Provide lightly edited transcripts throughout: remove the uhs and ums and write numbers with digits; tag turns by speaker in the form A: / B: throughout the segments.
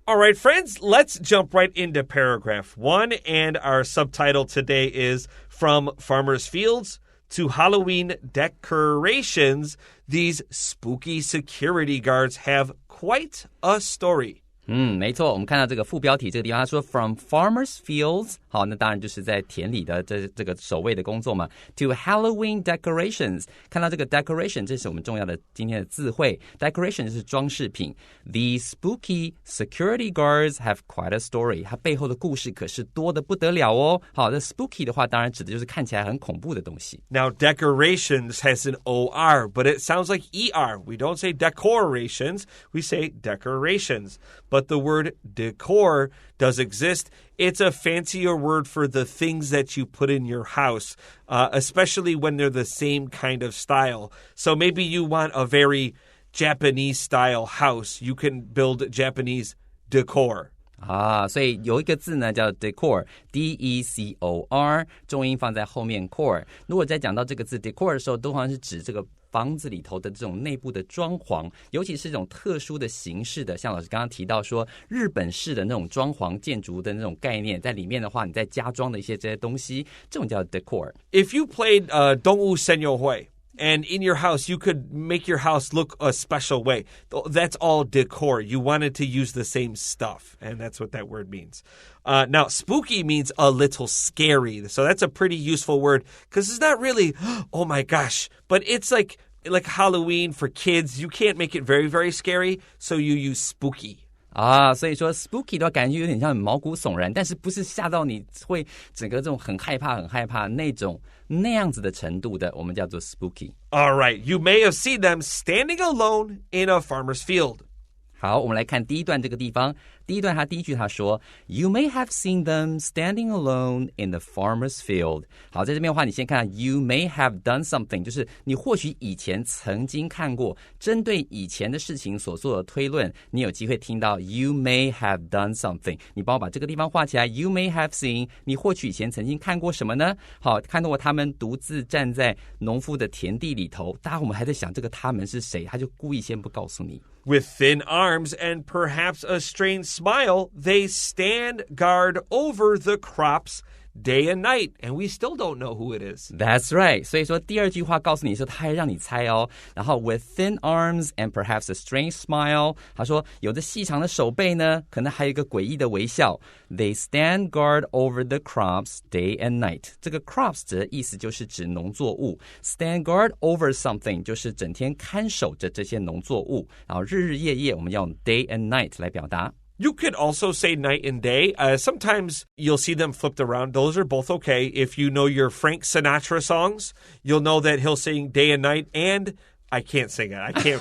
A: All right, friends, let's jump right into paragraph 1. And our subtitle today is From Farmers' Fields to Halloween Decorations, these spooky security guards have quite a story.
B: 没错，我们看到这个副标题这个地方，他说 From farmers' fields， 好，那当然就是在田里的这个守卫的工作嘛。To Halloween decorations， 看到这个 decoration， 这是我们重要的今天的字汇。Decoration 就是装饰品。These spooky security guards have quite a story， 它背后的故事可是多得不得了哦。好，那 spooky 的话，当然指的就是看起来很恐怖的东西。
A: Now, decorations has an O-R, but it sounds like E-R. We don't say decorations, we say decorations.But the word decor does exist. It's a fancier word for the things that you put in your house, especially when they're the same kind of style. So maybe you want a very Japanese-style house. You can build Japanese decor.
B: 所以有一个字呢叫 decor, D-E-C-O-R, 重音放在后面 core. 如果在讲到这个字 decor 的时候，通常是指这个房子里头的这种内部的装潢，尤其是这种特殊的形式的，像老师刚刚提到说日本式的那种装潢建筑的那种概念，在里面的话你在加装的一些这些东西，这种叫 decor.
A: If you played 动物森友会And in your house, you could make your house look a special way. That's all decor. You wanted to use the same stuff. And that's what that word means. Now, spooky means a little scary. So that's a pretty useful word because it's not really, oh my gosh. But it's like Halloween for kids. You can't make it very, very scary. So you use spooky.
B: 所以说 spooky 的话感觉有点像毛骨悚然，但是不是吓到你会整个这种很害怕那样子的程度的，我们叫做 spooky.
A: All right, you may have seen them standing alone in a farmer's field.
B: 好，我们来看第一段这个地方。第一段他第一句他说 You may have seen them standing alone in the farmer's field. 好，在这边的话你先看 You may have done something， 就是你或许以前曾经看过，针对以前的事情所做的推论，你有机会听到 You may have done something。 你帮我把这个地方画起来 You may have seen， 你或许以前曾经看过什么呢？好，看到过他们独自站在农夫的田地里头，大家我们还在想这个他们是谁，他就故意先不告诉你。
A: With thin arms and perhaps a strange smile, they stand guard over the crops day and night, and we still don't know who it is.
B: That's right. 所以说第二句话告诉你说他还让你猜哦。然后 with thin arms and perhaps a strange smile， 他说有着细长的手背呢，可能还有一个诡异的微笑。They stand guard over the crops day and night. 这个 crops 指的意思就是指农作物。Stand guard over something 就是整天看守着这些农作物。然后日日夜夜我们要用 day and night 来表达。
A: You could also say night and day. Sometimes you'll see them flipped around. Those are both okay. If you know your Frank Sinatra songs, you'll know that he'll sing day and night. And I can't sing it. I can't.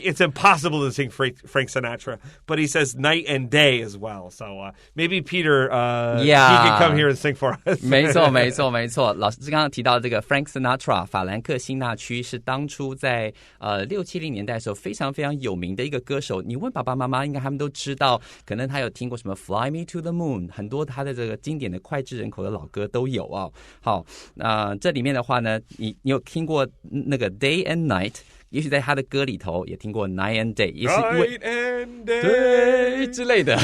A: It's impossible to sing Frank Sinatra. But he says night and day as well. So maybe Peter, he can come here and sing for us.
B: 没错。老师刚刚提到这个 Frank Sinatra， 法兰克辛纳区是当初在60-70年代的时候非常非常有名的一个歌手。你问爸爸妈妈，应该他们都知道，可能他有听过什么 Fly Me to the Moon， 很多他的这个经典的脍炙人口的老歌都有哦。好，这里面的话呢，你有听过那个 Day and Night， 也许在他的歌里头也听过 Night and Day， 也是
A: Night and Day
B: 之类的。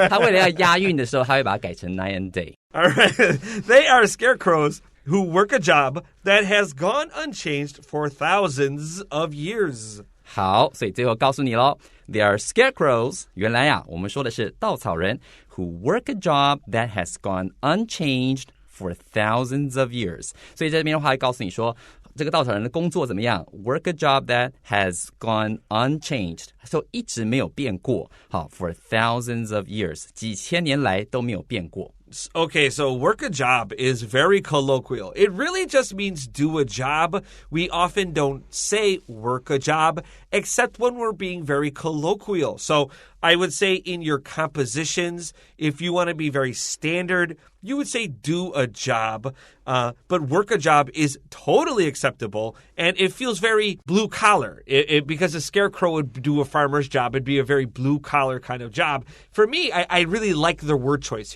B: 他为了要押韵的时候，他会把它改成 Night and Day.
A: All right. They are scarecrows who work a job that has gone unchanged for thousands of years.
B: 好，所以最后告诉你咯 They are scarecrows， 原来啊，我们说的是稻草人 who work a job that has gone unchanged for thousands of years. 所以在这边的话会告诉你说这个稻草人的工作怎么样 Work a job that has gone unchanged， so 一直没有变过。好 For thousands of years， 几千年来都没有变过。
A: Okay, so work a job is very colloquial. It really just means do a job. We often don't say work a job, except when we're being very colloquial. So I would say in your compositions, if you want to be very standard, you would say do a job. But work a job is totally acceptable, and it feels very blue collar. Because a scarecrow would do a farmer's job, it'd be a very blue collar kind of job. For me, I really like the word choice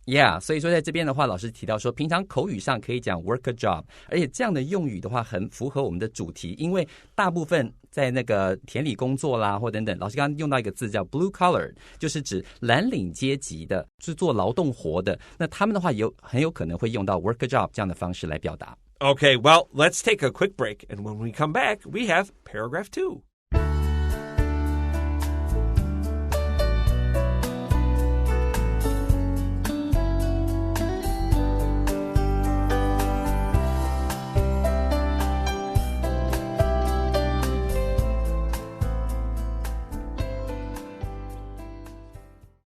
A: here.Yeah,
B: 所以说在这边的话，老师提到说，平常口语上可以讲 work a job， 而且这样的用语的话，很符合我们的主题，因为大部分在那个田里工作啦，或等等。老师刚刚用到一个字叫 blue collar， 就是指蓝领阶级的，是做劳动活的。那他们的话很有可能会用到 work a job 这样的方式来表达。
A: Okay, well, let's take a quick break, and when we come back, we have paragraph 2.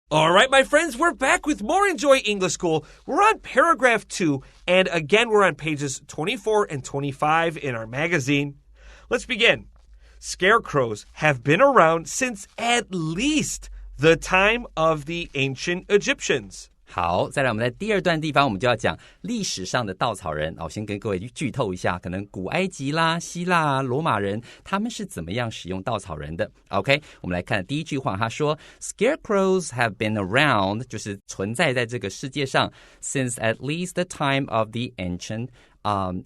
A: All right, my friends, we're back with more Enjoy English School. We're on paragraph 2, and again, we're on pages 24 and 25 in our magazine. Let's begin. Scarecrows have been around since at least the time of the ancient Egyptians.
B: 好，再来我们在第二段地方，我们就要讲历史上的稻草人。我先跟各位剧透一下，可能古埃及啦、希腊、罗马人他们是怎么样使用稻草人的。OK， 我们来看第一句话，他说 Scarecrows have been around， 就是存在在这个世界上 since at least the time of the ancient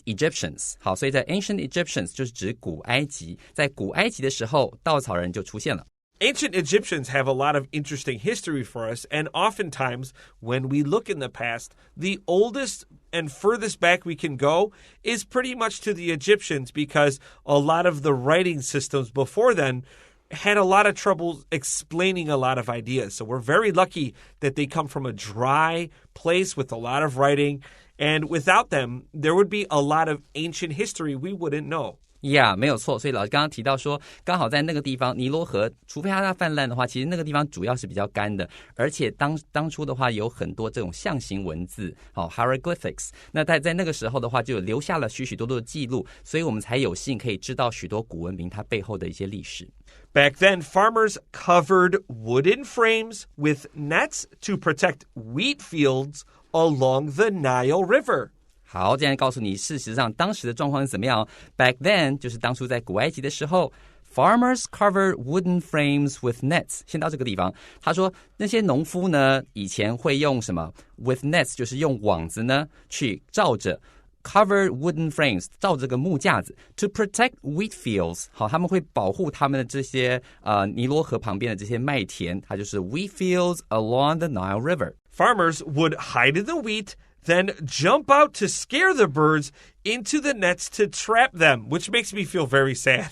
B: Egyptians。 好，所以在 ancient Egyptians 就是指古埃及，在古埃及的时候，稻草人就出现了。
A: Ancient Egyptians have a lot of interesting history for us, and oftentimes, when we look in the past, the oldest and furthest back we can go is pretty much to the Egyptians because a lot of the writing systems before then had a lot of trouble explaining a lot of ideas. So we're very lucky that they come from a dry place with a lot of writing, and without them, there would be a lot of ancient history we wouldn't know.
B: Yeah， 没有错。所以老师刚刚提到说，刚好在那个地方，尼罗河，除非它泛滥的话，其实那个地方主要是比较干的，而且当初的话有很多这种象形文字，hieroglyphics。那在那个时候的话，就留下了许许多多的记录，所以我们才有幸可以知道许多古文明它背后的一些历史。
A: Back then, farmers covered wooden frames with nets to protect wheat fields along the Nile River.
B: 好，这样告诉你，事实上当时的状况是怎么样。Back then 就是当初在古埃及的时候 ，farmers covered wooden frames with nets。先到这个地方，他说那些农夫呢，以前会用什么 ？with nets 就是用网子呢去罩着 covered wooden frames， 罩着个木架子 to protect wheat fields。好，他们会保护他们的这些尼罗河旁边的这些麦田，它就是 wheat fields along the Nile River。Farmers
A: would hide in the wheat.Then jump out to scare the birds into the nets to trap them, which makes me feel very sad.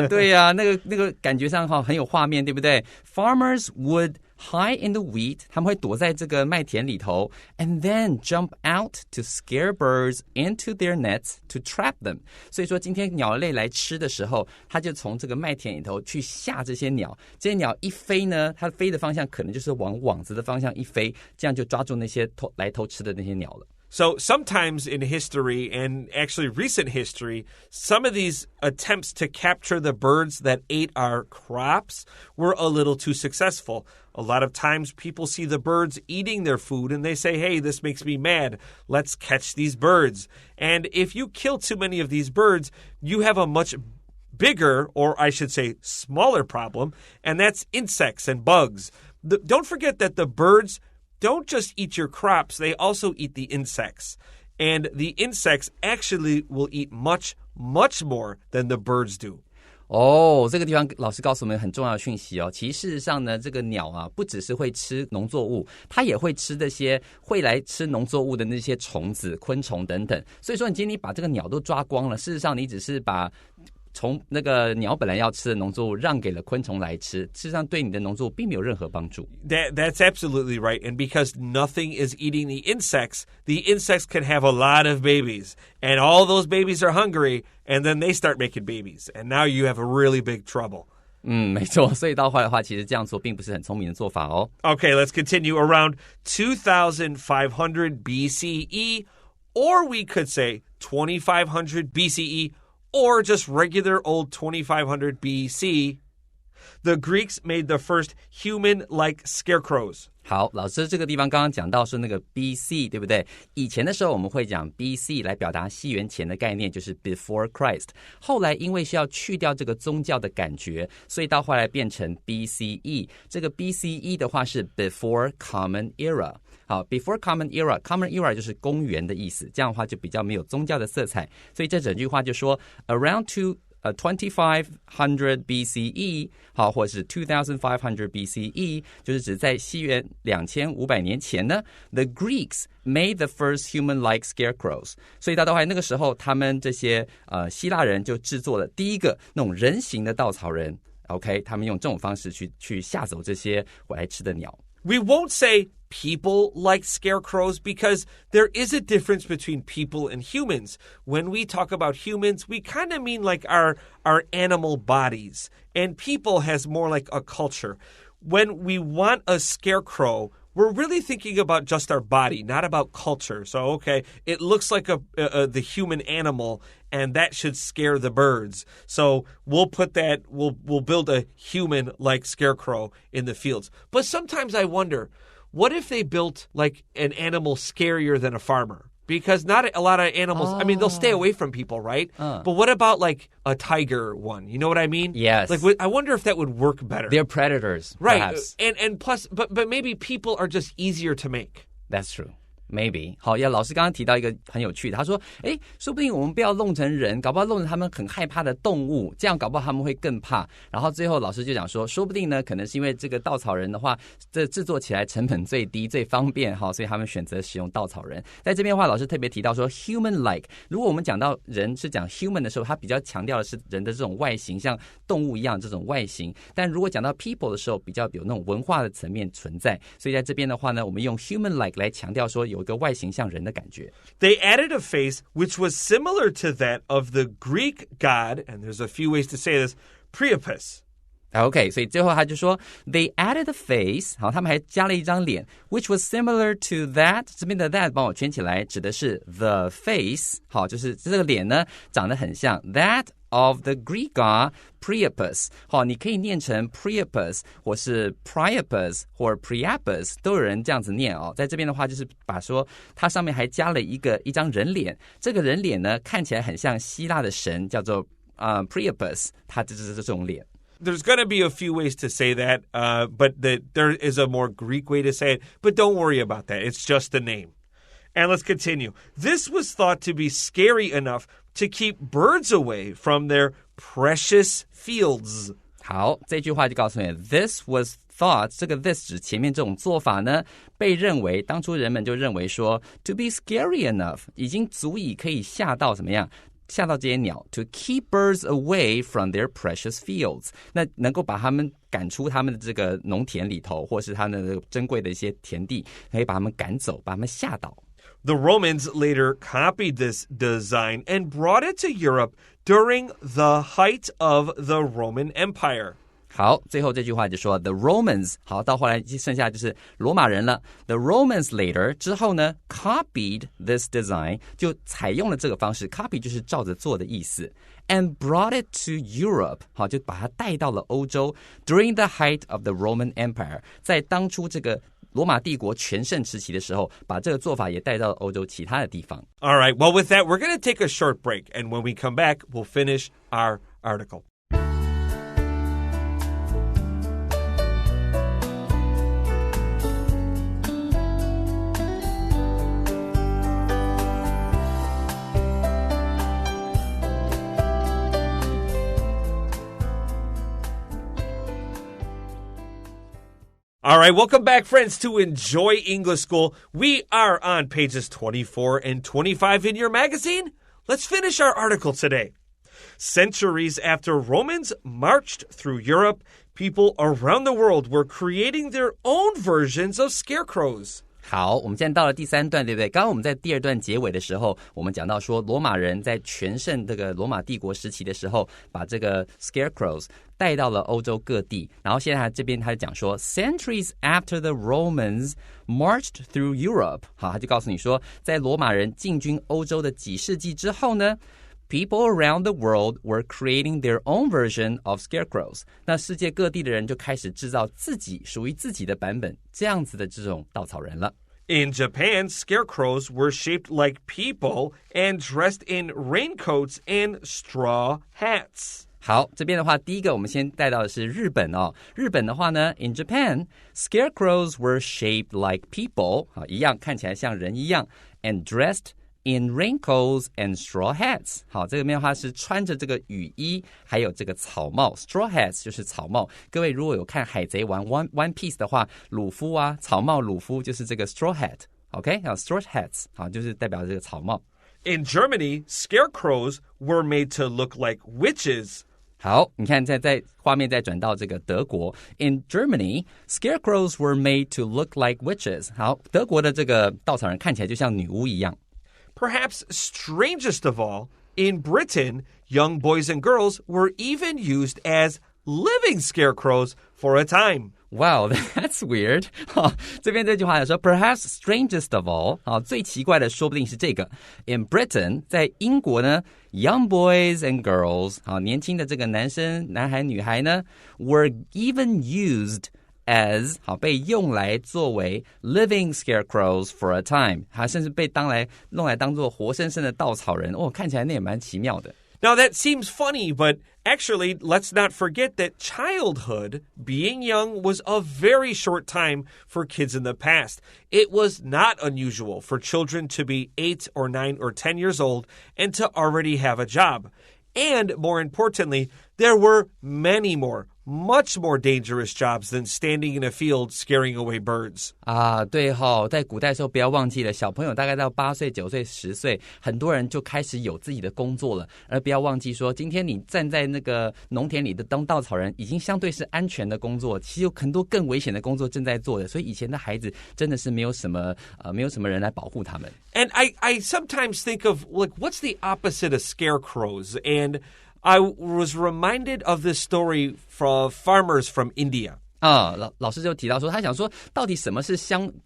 B: 对呀，那个感觉上很有画面，对不对？ Farmers would hide in the wheat， 他们会躲在这个麦田里头 and then jump out to scare birds into their nets to trap them。 所以说今天鸟类来吃的时候，他就从这个麦田里头去吓这些鸟，这些鸟一飞呢，它飞的方向可能就是往网子的方向一飞，这样就抓住那些来偷吃的那些鸟了。
A: So sometimes in history, and actually recent history, some of these attempts to capture the birds that ate our crops were a little too successful. A lot of times people see the birds eating their food and they say, hey, this makes me mad. Let's catch these birds. And if you kill too many of these birds, you have a much bigger, or I should say smaller problem, and that's insects and bugs. Don't forget that the birds don't just eat your crops, they also eat the insects. And the insects actually will eat much, much more than the birds do.
B: 这个地方老师告诉我们很重要的讯息哦。其实事实上呢，这个鸟啊，不只是会吃农作物，它也会吃这些会来吃农作物的那些虫子、昆虫等等。所以说，你今天你把这个鸟都抓光了，事实上你只是把从那个鸟本来要吃的农作物让给了昆虫来吃，事实上对你的农作物并没有任何帮助。
A: That's absolutely right. And because nothing is eating the insects can have a lot of babies. And all those babies are hungry, and then they start making babies. And now you have a really big trouble.
B: 没错，所以到后来的话，其实这样做并不是很聪明的做法哦。
A: Okay, let's continue. Around 2500 BCE, or we could say 2500 BCE,or just regular old 2500 BC, the Greeks made the first human-like scarecrows.
B: 好，老师这个地方刚刚讲到是那个 BC， 对不对？以前的时候我们会讲 BC 来表达西元前的概念，就是 before Christ。后来因为是要去掉这个宗教的感觉，所以到后来变成 BCE。这个 BCE 的话是 before Common Era。好 ，before Common Era，Common Era 就是公元的意思，这样的话就比较没有宗教的色彩。所以这整句话就说 around 2500 BCE 好，或者是2500 BCE 就是指在西元2500年前呢 The Greeks made the first human-like scarecrows 所以到后来那个时候他们这些希腊人就制作了第一个那种人形的稻草人 OK 他们用这种方式去吓走这些我爱吃的鸟
A: We won't say people like scarecrows because there is a difference between people and humans. When we talk about humans, we kind of mean like our animal bodies. And people has more like a culture. When we want a scarecrow, we're really thinking about just our body, not about culture. So, okay, it looks like the human animal, and that should scare the birds. So we'll put that, we'll build a human-like scarecrow in the fields. But sometimes I wonder, what if they built like an animal scarier than a farmer? Because not a lot of animals, I mean, they'll stay away from people, right? But what about like a tiger one? You know what I mean?
B: Yes.
A: Like, I wonder if that would work better.
B: They're predators,
A: right?
B: Perhaps.
A: And plus, but maybe people are just easier to make.
B: That's true. Maybe 好，老师刚刚提到一个很有趣的，他说，说不定我们不要弄成人，搞不好弄成他们很害怕的动物，这样搞不好他们会更怕。然后最后老师就讲说，说不定呢，可能是因为这个稻草人的话，这制作起来成本最低、最方便，所以他们选择使用稻草人。在这边的话，老师特别提到说 ，human-like。如果我们讲到人是讲 human 的时候，他比较强调的是人的这种外形，像动物一样这种外形。但如果讲到 people 的时候，比较有那种文化的层面存在。所以在这边的话呢，我们用 human-like 来强调说。有一个外形像人的感觉
A: They added a face which was similar to that of the Greek god, and there's a few ways to say this, Priapus.
B: OK, 所以最后他就说 They added a face 好，他们还加了一张脸 Which was similar to that 这边的 that 帮我圈起来指的是 the face 好，就是这个脸呢长得很像 That of the Greek god Priapus 好，你可以念成 Priapus 或是 Priapus 或 Priapus 都有人这样子念哦。在这边的话就是把说它上面还加了一张人脸，这个人脸呢看起来很像希腊的神叫做Priapus 他就是这种脸
A: There's going to be a few ways to say that, but there is a more Greek way to say it. But don't worry about that. It's just the name. And let's continue. This was thought to be scary enough to keep birds away from their precious fields.
B: 好，这句话就告诉你 This was thought 这个 this 指前面这种做法呢被认为当初人们就认为说 to be scary enough 已经足以可以吓到怎么样吓到这些鸟 to keep birds away from their precious fields 那能够把他们赶出他们的这个农田里头或是他们的珍贵的一些田地可以把他们赶走把他们吓倒
A: The Romans later copied this design and brought it to Europe during the height of the Roman Empire.
B: 好，最后这句话就说 The Romans 好，到后来剩下就是罗马人了 The Romans later 之后呢 copied this design 就采用了这个方式 copy 就是照着做的意思 and brought it to Europe 好，就把它带到了欧洲 during the height of the Roman Empire 在当初这个罗马帝国全盛时期的时候把这个做法也带到了欧洲其他的地方
A: All right, well with that we're going to take a short break and when we come back we'll finish our article. All right, welcome back, friends, to Enjoy English School. We are on pages 24 and 25 in your magazine. Let's finish our article today. Centuries after Romans marched through Europe, people around the world were creating their own versions of scarecrows.
B: 好，我们现在到了第三段，对不对？刚刚我们在第二段结尾的时候，我们讲到说，罗马人在全盛这个罗马帝国时期的时候，把这个 scarecrows 带到了欧洲各地。然后现在这边他就讲说 ，centuries after the Romans marched through Europe， 好，他就告诉你说，在罗马人进军欧洲的几世纪之后呢。People around the world were creating their own version of scarecrows. 那世界各地的人就开始制造自己属于自己的版本，这样子的这种稻草人了。
A: In Japan, scarecrows were shaped like people and dressed in raincoats and straw hats.
B: 好，这边的话，第一个我们先带到的是日本哦。日本的话呢 ，in Japan, scarecrows were shaped like people. 好，一样看起来像人一样 ，and dressed in raincoats and straw hats. 好，这个面的话是穿着这个雨衣，还有这个草帽。straw hats 就是草帽。各位如果有看海贼王 One Piece 的话，鲁夫啊，草帽鲁夫就是这个 straw hat。OK， straw hats 好，就是代表这个草帽。
A: In Germany, scarecrows were made to look like witches.
B: 好，你看在画面再转到这个德国 ，In Germany, scarecrows were made to look like witches. 好，德国的这个稻草人看起来就像女巫一样。
A: Perhaps strangest of all, in Britain, young boys and girls were even used as living scarecrows for a time.
B: Wow, that's weird. 这边这句话说 Perhaps strangest of all. 好，最奇怪的说不定是这个 In Britain, 在英国呢 Young boys and girls. 好，年轻的这个男生、男孩、女孩呢 Were even used as 好被用来作为 living scarecrows for a time. 还甚至被弄来当做活生生的稻草人。看起来那也蛮奇妙的。
A: Now, that seems funny, but actually, let's not forget that childhood, being young, was a very short time for kids in the past. It was not unusual for children to be 8 or 9 or 10 years old and to already have a job. And more importantly, there were much more dangerous jobs than standing in a field scaring away birds.
B: 啊，对齁，在古代的时候不要忘记了，小朋友大概到8岁、9岁、10岁，很多人就开始有自己的工作了。而不要忘记说，今天你站在那个农田里的当稻草人，已经相对是安全的工作，其实有很多更危险的工作正在做的。所以以前的孩子真的是没有什么人来保护他们。
A: And I sometimes think of, like, what's the opposite of scarecrows? And I was reminded of this story from farmers from India.
B: 老师就提到说，他想说，到底什么是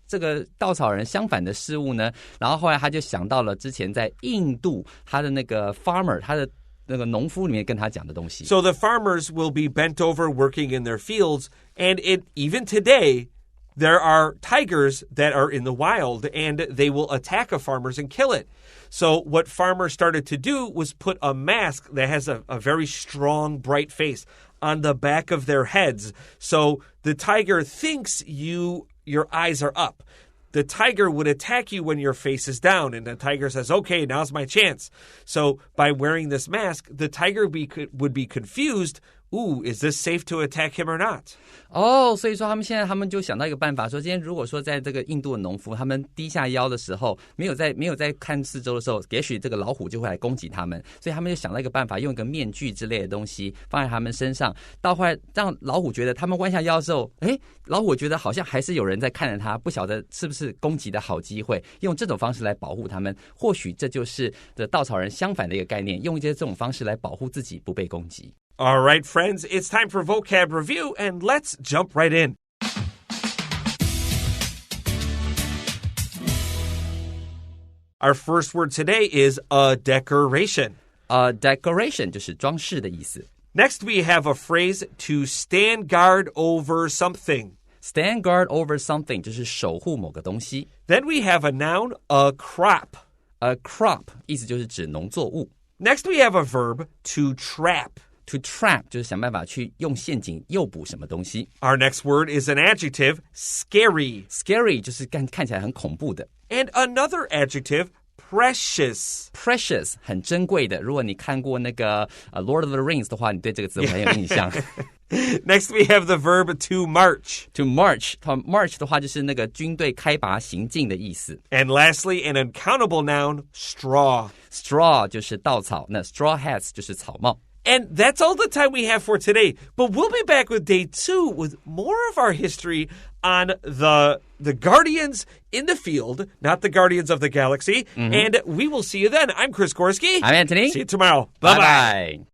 B: 这个稻草人相反的事物呢？然后后来他就想到了之前在印度他的那个 farmer， 他的那个农夫里面跟他讲的东西。
A: So the farmers will be bent over working in their fields, and even today, there are tigers that are in the wild, and they will attack a farmer's and kill it. So what farmers started to do was put a mask that has a very strong, bright face on the back of their heads. So the tiger thinks your eyes are up. The tiger would attack you when your face is down, and the tiger says, okay, now's my chance. So by wearing this mask, the tiger would be confused. Ooh, is this safe to attack him or not?
B: 所以说他们就想到一个办法，说今天如果说在这个印度的农夫，他们低下腰的时候，没有在看四周的时候，也许这个老虎就会来攻击他们，所以他们就想到一个办法，用一个面具之类的东西放在他们身上，到后来让老虎觉得他们弯下腰的时候，老虎觉得好像还是有人在看着他，不晓得是不是攻击的好机会，用这种方式来保护他们。或许这就是稻草人相反的一个概念，用一些这种方式来保护自己不被攻击。
A: All right, friends, it's time for vocab review, and let's jump right in. Our first word today is a decoration.
B: A decoration 就是装饰的意思。
A: Next, we have a phrase to stand guard over something.
B: Stand guard over something 就是守护某个东西。
A: Then we have a noun, a crop.
B: A crop 意思就是指农作物。
A: Next, we have a verb, to trap.To
B: trap 就是想办法去用陷阱诱捕什么东西。
A: Our next word is an adjective, scary.
B: Scary 就是看起来很恐怖的。
A: And another adjective, precious.
B: Precious 很珍贵的。如果你看过那个Lord of the Rings 的话，你对这个字很有印象。
A: Next, we have the verb to march.
B: To march. March 的话就是那个军队开拔行进的意思。
A: And lastly, an uncountable noun, straw.
B: Straw 就是稻草，那 straw hats 就是草帽。
A: And that's all the time we have for today. But we'll be back with day 2 with more of our history on the Guardians in the field, not the Guardians of the Galaxy. Mm-hmm. And we will see you then. I'm Chris Gorski.
B: I'm Antony.
A: See you tomorrow. Bye-bye.